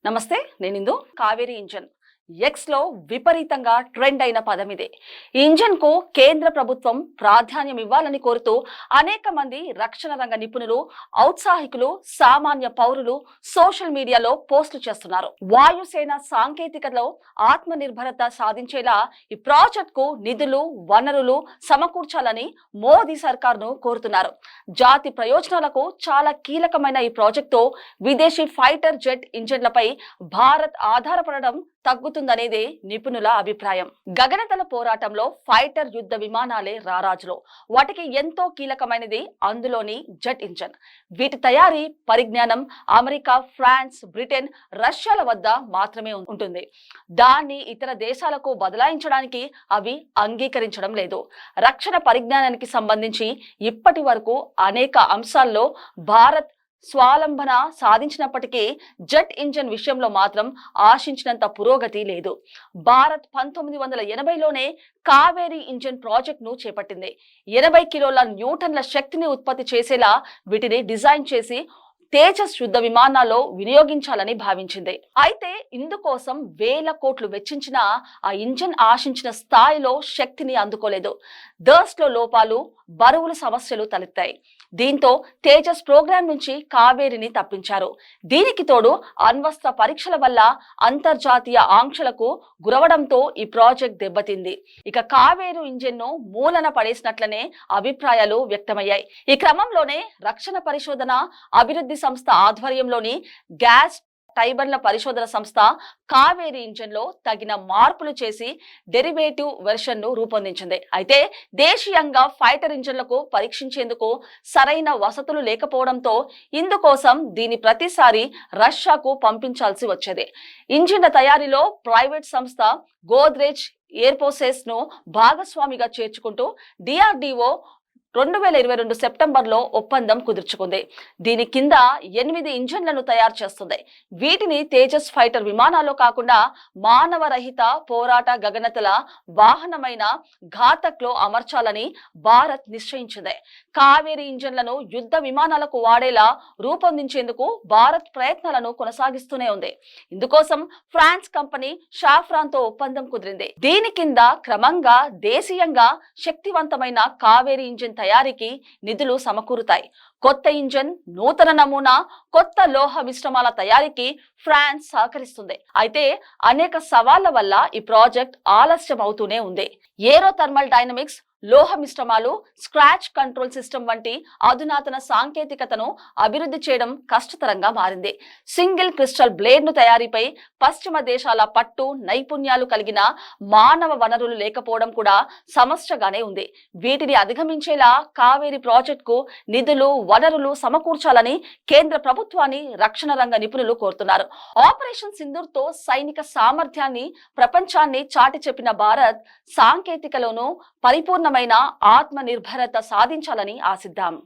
నమస్తే, నేను ఇందు. Kaveri engine X లో విపరీతంగా ట్రెండ్ అయిన పదం ఇదే. ఈ ఇంజన్ కు కేంద్ర ప్రభుత్వం ప్రాధాన్యం ఇవ్వాలని కోరుతూ అనేక మంది రక్షణ రంగ నిపుణులు, ఔత్సాహికులు, సామాన్య పౌరులు సోషల్ మీడియాలో పోస్టులు చేస్తున్నారు. వాయుసేన సాంకేతికతలో ఆత్మ నిర్భరత సాధించేలా ఈ ప్రాజెక్ట్ కు నిధులు, వనరులు సమకూర్చాలని మోదీ సర్కార్ను కోరుతున్నారు. జాతి ప్రయోజనాలకు చాలా కీలకమైన ఈ ప్రాజెక్టుతో విదేశీ ఫైటర్ జెట్ ఇంజన్లపై భారత్ ఆధారపడడం తగ్గుతుందనేదే నిపుణుల అభిప్రాయం. గగనతల పోరాటంలో ఫైటర్ యుద్ధ విమానాలే రారాజులు. వాటికి ఎంతో కీలకమైనది అందులోని జెట్ ఇంజన్. వీటి తయారీ పరిజ్ఞానం అమెరికా, ఫ్రాన్స్, బ్రిటన్, రష్యాల వద్ద మాత్రమే ఉంటుంది. దాన్ని ఇతర దేశాలకు బదలాయించడానికి అవి అంగీకరించడం లేదు. రక్షణ పరిజ్ఞానానికి సంబంధించి ఇప్పటి వరకు అనేక అంశాల్లో భారత్ స్వాలంబన సాధించినప్పటికీ జెట్ ఇంజన్ విషయంలో మాత్రం ఆశించినంత పురోగతి లేదు. భారత్ 1980లోనే కావేరీ ఇంజన్ ప్రాజెక్ట్ ను చేపట్టింది. 80 కిలోల న్యూటన్ల శక్తిని ఉత్పత్తి చేసేలా వీటిని డిజైన్ చేసి తేజస్ యుద్ధ విమానాల్లో వినియోగించాలని భావించింది. అయితే ఇందుకోసం వేల కోట్లు వెచ్చించిన ఆ ఇంజన్ ఆశించిన స్థాయిలో శక్తిని అందుకోలేదు. దర్స్ట్లో లోపాలు, బరువుల సమస్యలు తలెత్తాయి. దీంతో తేజస్ ప్రోగ్రాం నుంచి కావేరీని తప్పించారు. దీనికి తోడు అణ్వస్త్ర పరీక్షల వల్ల అంతర్జాతీయ ఆంక్షలకు గురవడంతో ఈ ప్రాజెక్ట్ దెబ్బతింది. ఇక కావేరీ ఇంజన్ ను మూలన పడేసినట్లనే అభిప్రాయాలు వ్యక్తమయ్యాయి. ఈ క్రమంలోనే రక్షణ పరిశోధన అభివృద్ధి సంస్థ ఆధ్వర్యంలోని గ్యాస్ టైబర్ల పరిశోధన సంస్థ కావేరీ ఇంజన్ లో తగిన మార్పులు చేసి డెరివేటివ్ వెర్షన్ ను రూపొందించింది. అయితే దేశీయంగా ఫైటర్ ఇంజన్లకు పరీక్షించేందుకు సరైన వసతులు లేకపోవడంతో ఇందుకోసం దీని ప్రతిసారి రష్యాకు పంపించాల్సి వచ్చేది. ఇంజిన్ల తయారీలో ప్రైవేట్ సంస్థ గోద్రేజ్ ఎయిర్ఫోర్సెస్ ను భాగస్వామిగా చేర్చుకుంటూ DRDO 2022 సెప్టెంబర్లో ఒప్పందం కుదుర్చుకుంది. దీని కింద 8 ఇంజన్లను తయారు చేస్తుంది. వీటిని తేజస్ ఫైటర్ విమానాల్లో కాకుండా మానవరహిత పోరాట గగనతల వాహనమైన ఘాతక్ లో అమర్చాలని భారత్ నిశ్చయించింది. కావేరీ ఇంజన్లను యుద్ధ విమానాలకు వాడేలా రూపొందించేందుకు భారత్ ప్రయత్నాలను కొనసాగిస్తూనే ఉంది. ఇందుకోసం ఫ్రాన్స్ కంపెనీ షాఫ్రాన్ తో ఒప్పందం కుదిరింది. దీని కింద క్రమంగా దేశీయంగా శక్తివంతమైన కావేరీ ఇంజన్ తయారీకి నిధులు సమకూరుతాయి. కొత్త ఇంజన్, నూతన నమూనా, కొత్త లోహ మిశ్రమాల తయారీకి ఫ్రాన్స్ సహకరిస్తుంది. అయితే అనేక సవాళ్ల వల్ల ఈ ప్రాజెక్ట్ ఆలస్యం అవుతూనే ఉంది. ఏరో థర్మల్ డైనమిక్స్, లోహ మిశ్రమాలు, స్క్రాచ్ కంట్రోల్ సిస్టమ్ వంటి అధునాతన సాంకేతికతను అభివృద్ధి చేయడం కష్టతరంగా మారింది. సింగిల్ క్రిస్టల్ బ్లేడ్ ను తయారీపై పశ్చిమ దేశాల పట్టు, నైపుణ్యాలు కలిగిన మానవ వనరులు లేకపోవడం కూడా సమస్యగానే ఉంది. వీటిని అధిగమించేలా కావేరీ ప్రాజెక్ట్ కు నిధులు, వనరులు సమకూర్చాలని కేంద్ర ప్రభుత్వాన్ని రక్షణ రంగ నిపుణులు కోరుతున్నారు. ఆపరేషన్ సింధూర్ తో సైనిక సామర్థ్యాన్ని ప్రపంచాన్ని చాటి చెప్పిన భారత్ సాంకేతికలోనూ పరిపూర్ణమైన ఆత్మ నిర్భరత సాధించాలని ఆశిద్దాం.